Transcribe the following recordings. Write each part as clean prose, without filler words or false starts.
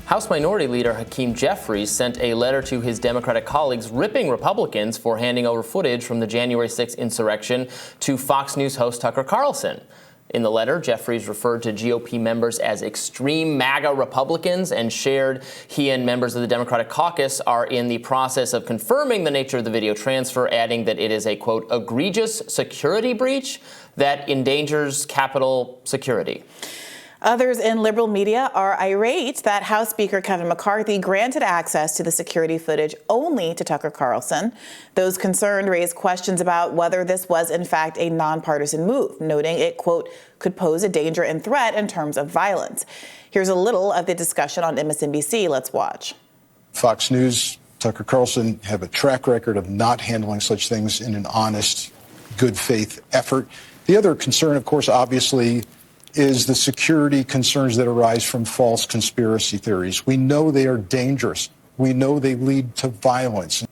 House Minority Leader Hakeem Jeffries sent a letter to his Democratic colleagues ripping Republicans for handing over footage from the January 6th insurrection to Fox News host Tucker Carlson. In the letter, Jeffries referred to GOP members as extreme MAGA Republicans and shared he and members of the Democratic caucus are in the process of confirming the nature of the video transfer, adding that it is a, quote, egregious security breach that endangers Capitol security. Others in liberal media are irate that House Speaker Kevin McCarthy granted access to the security footage only to Tucker Carlson. Those concerned raised questions about whether this was in fact a nonpartisan move, noting it, quote, could pose a danger and threat in terms of violence. Here's a little of the discussion on MSNBC. Let's watch. Fox News, Tucker Carlson have a track record of not handling such things in an honest, good faith effort. The other concern, of course, obviously, is the security concerns that arise from false conspiracy theories. We know they are dangerous. We know they lead to violence.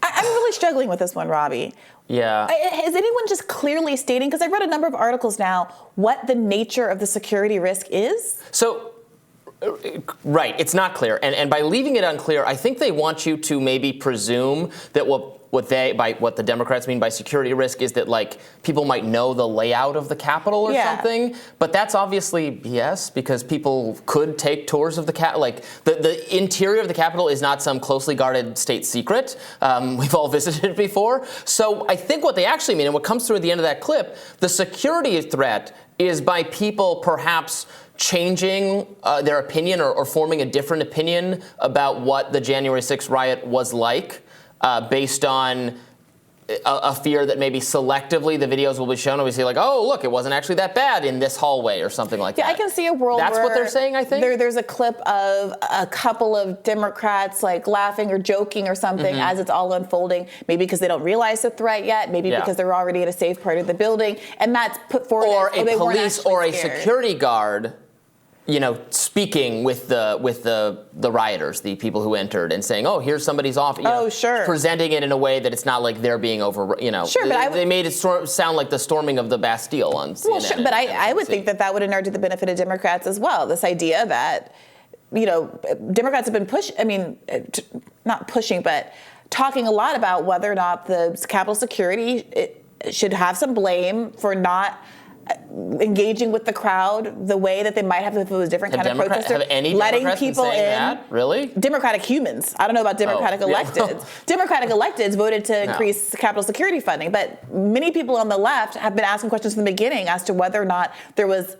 I'm really struggling with this one, Robby. Yeah. Is anyone just clearly stating, because I read a number of articles now, what the nature of the security risk is? So, right, it's not clear. And by leaving it unclear, I think they want you to maybe presume that what the Democrats mean by security risk is that, like, people might know the layout of the Capitol or something. But that's obviously BS, because people could take tours of the Capitol. Like, the interior of the Capitol is not some closely guarded state secret. We've all visited it before. So I think what they actually mean, and what comes through at the end of that clip, the security threat is by people perhaps changing their opinion or forming a different opinion about what the January 6th riot was like. Based on a fear that maybe selectively the videos will be shown and we see, like, oh, look, it wasn't actually that bad in this hallway or something like that. Yeah, I can see a world That's where what they're saying, I think? There's a clip of a couple of Democrats, like, laughing or joking or something as it's all unfolding, maybe because they don't realize the threat yet, maybe because they're already in a safe part of the building, and that's put forward or as, a police or a scared. security guard, you know, speaking with the rioters, the people who entered, and saying, "Oh, here's somebody's office." Presenting it in a way that it's not like they're being over. You know, they made it sound like the storming of the Bastille on CNN. Well, sure, but I would think that would inure to the benefit of Democrats as well. This idea that, you know, Democrats have been not pushing, but talking a lot about whether or not the Capitol security should have some blame for not engaging with the crowd the way that they might have if it was different kind of protester. Have any letting Democrats people been saying in. That? Really? Democratic humans. I don't know about Democratic electeds. Democratic electeds voted to increase Capitol security funding, but many people on the left have been asking questions from the beginning as to whether or not there was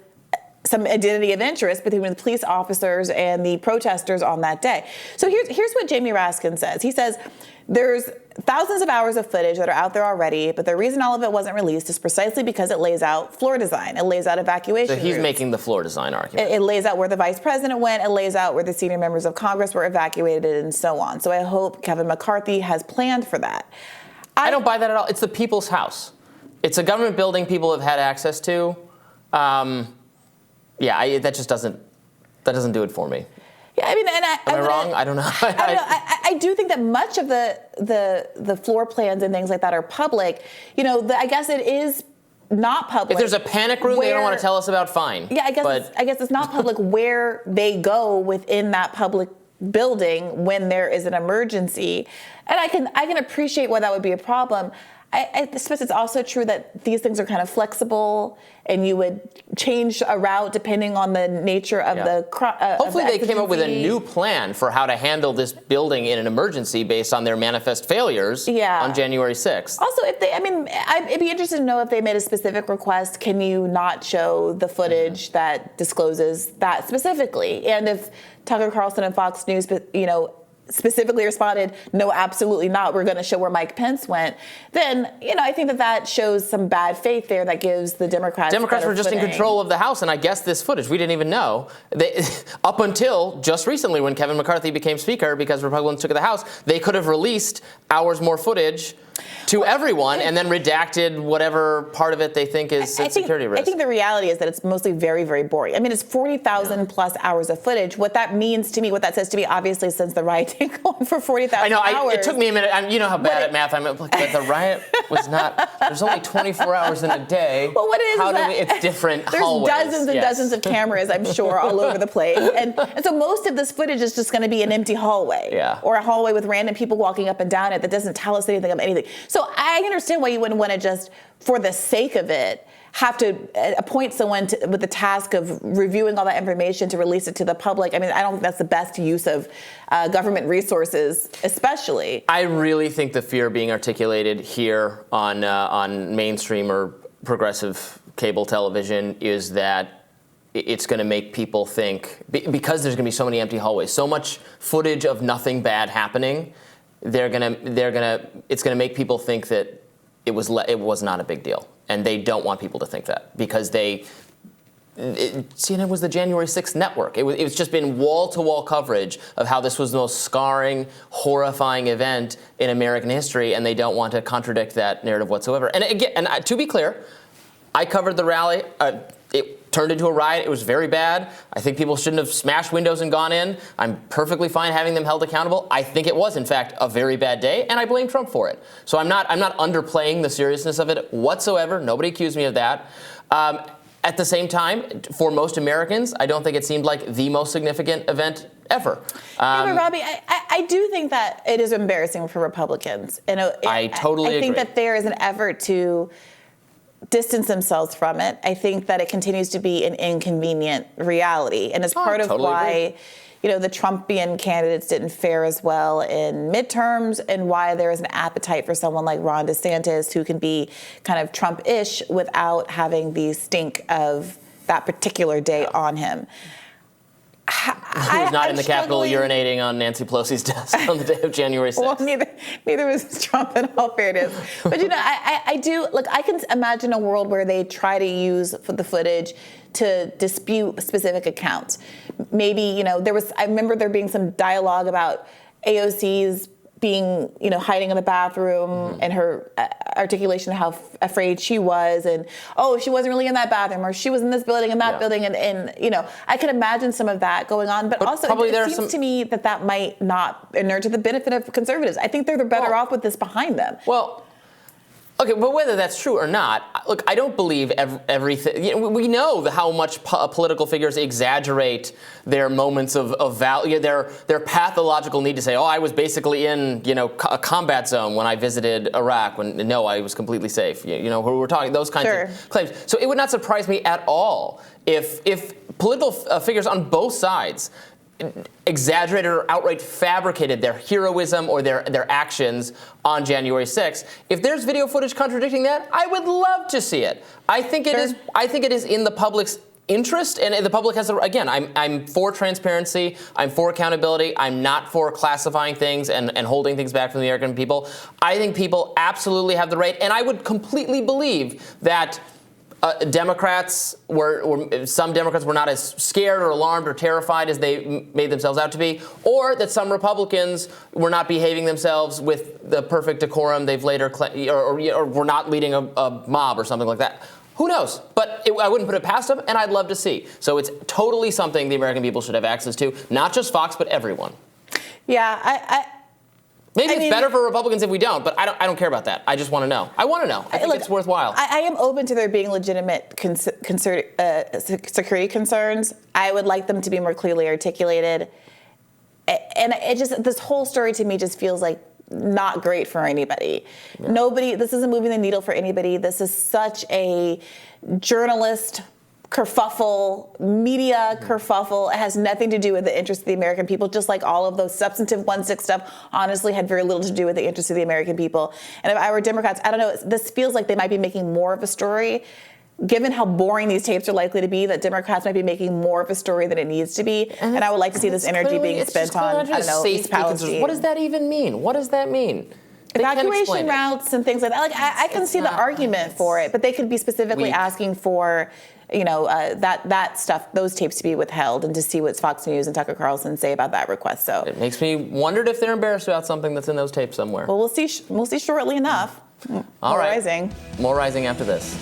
some identity of interest between the police officers and the protesters on that day. So here's what Jamie Raskin says. He says, there's thousands of hours of footage that are out there already, but the reason all of it wasn't released is precisely because it lays out floor design. It lays out evacuation So he's routes. making the floor design argument. It lays out where the vice president went. It lays out where the senior members of Congress were evacuated and so on. So I hope Kevin McCarthy has planned for that. I don't buy that at all. It's the people's house. It's a government building people have had access to. That just doesn't do it for me. Yeah, I mean, and Am I wrong? I don't know. I do think that much of the floor plans and things like that are public. You know, I guess it is not public. If there's a panic room they don't want to tell us about, fine. Yeah, I guess it's not public where they go within that public building when there is an emergency, and I can appreciate why that would be a problem. I suppose it's also true that these things are kind of flexible, and you would change a route depending on the nature of the Hopefully they came up with a new plan for how to handle this building in an emergency based on their manifest failures on January 6th. Also, I'd be interested to know if they made a specific request, can you not show the footage that discloses that specifically? And if Tucker Carlson and Fox News, specifically responded, no, absolutely not, we're going to show where Mike Pence went, then, I think that shows some bad faith there that gives the Democrats were just in control of the House, and I guess this footage, we didn't even know. Up until just recently when Kevin McCarthy became Speaker, because Republicans took the House, they could have released hours more footage to everyone, and then redacted whatever part of it they think is a security risk. I think the reality is that it's mostly very, very boring. I mean, it's 40,000 plus hours of footage. What that means to me, what that says to me, obviously, since the riot didn't go on for 40,000 hours. It took me a minute. You know how bad at math I'm. But the riot was not. There's only 24 hours in a day. Well, what it is it's different there's hallways. Dozens and dozens of cameras, I'm sure, all over the place. And so most of this footage is just going to be an empty hallway. Yeah. Or a hallway with random people walking up and down it that doesn't tell us anything of anything. So I understand why you wouldn't want to just, for the sake of it, have to appoint someone with the task of reviewing all that information to release it to the public. I mean, I don't think that's the best use of government resources, especially. I really think the fear being articulated here on mainstream or progressive cable television is that it's going to make people think, because there's going to be so many empty hallways, so much footage of nothing bad happening, it's going to make people think that it was not a big deal, and they don't want people to think that, because CNN was the January 6th network. It's just been wall-to-wall coverage of how this was the most scarring, horrifying event in American history, and they don't want to contradict that narrative whatsoever. And again, to be clear, I covered the rally. It turned into a riot. It was very bad. I think people shouldn't have smashed windows and gone in. I'm perfectly fine having them held accountable. I think it was, in fact, a very bad day, and I blame Trump for it. So I'm not underplaying the seriousness of it whatsoever. Nobody accused me of that. At the same time, for most Americans, I don't think it seemed like the most significant event ever. Yeah, but Robby, I do think that it is embarrassing for Republicans. I totally agree. I think that there is an effort to distance themselves from it. I think that it continues to be an inconvenient reality, and it's part of why the Trumpian candidates didn't fare as well in midterms, and why there is an appetite for someone like Ron DeSantis, who can be kind of Trump-ish without having the stink of that particular day on him. Who's not in the Capitol urinating on Nancy Pelosi's desk on the day of January 6th. Well, neither was Trump, in all fairness. But I do, look, I can imagine a world where they try to use the footage to dispute specific accounts. Maybe, I remember there being some dialogue about AOC's being, hiding in the bathroom, and her articulation of how afraid she was, and she wasn't really in that bathroom, or she was in this building and that building, and I can imagine some of that going on, but also it seems to me that might not inure to the benefit of conservatives. I think they're better off with this behind them. Well, okay, but whether that's true or not, look, I don't believe everything. We know how much political figures exaggerate their moments of value, their pathological need to say, I was basically in, a combat zone when I visited Iraq, when no, I was completely safe. Who we're talking, those kinds of claims. So it would not surprise me at all if political figures on both sides exaggerated or outright fabricated their heroism or their actions on January 6th. If there's video footage contradicting that, I would love to see it. I think it is. I think it is in the public's interest, and the public has. Again, I'm for transparency. I'm for accountability. I'm not for classifying things and holding things back from the American people. I think people absolutely have the right, and I would completely believe that. Some Democrats were not as scared or alarmed or terrified as they made themselves out to be, or that some Republicans were not behaving themselves with the perfect decorum they've later claimed, or were not leading a mob or something like that. Who knows? But I wouldn't put it past them, and I'd love to see. So it's totally something the American people should have access to, not just Fox, but everyone. Yeah, Maybe it's better for Republicans if we don't, but I don't care about that. I just want to know. I want to know. I think it's worthwhile. I am open to there being legitimate security concerns. I would like them to be more clearly articulated. And this whole story to me just feels like not great for anybody. Yeah. This isn't moving the needle for anybody. This is such a journalist kerfuffle, media kerfuffle. It has nothing to do with the interests of the American people, just like all of those substantive 1-6 stuff honestly had very little to do with the interests of the American people. And if I were Democrats, I don't know, this feels like they might be making more of a story. Given how boring these tapes are likely to be, that Democrats might be making more of a story than it needs to be. And I would like to see this energy being spent on, East Palestine. What does that even mean? What does that mean? evacuation routes and things like that. Like I can see the argument for it, but they could be specifically asking for, that stuff, those tapes to be withheld and to see what Fox News and Tucker Carlson say about that request. So it makes me wonder if they're embarrassed about something that's in those tapes somewhere. Well, we'll see. We'll see shortly enough. All right. Rising. More rising after this.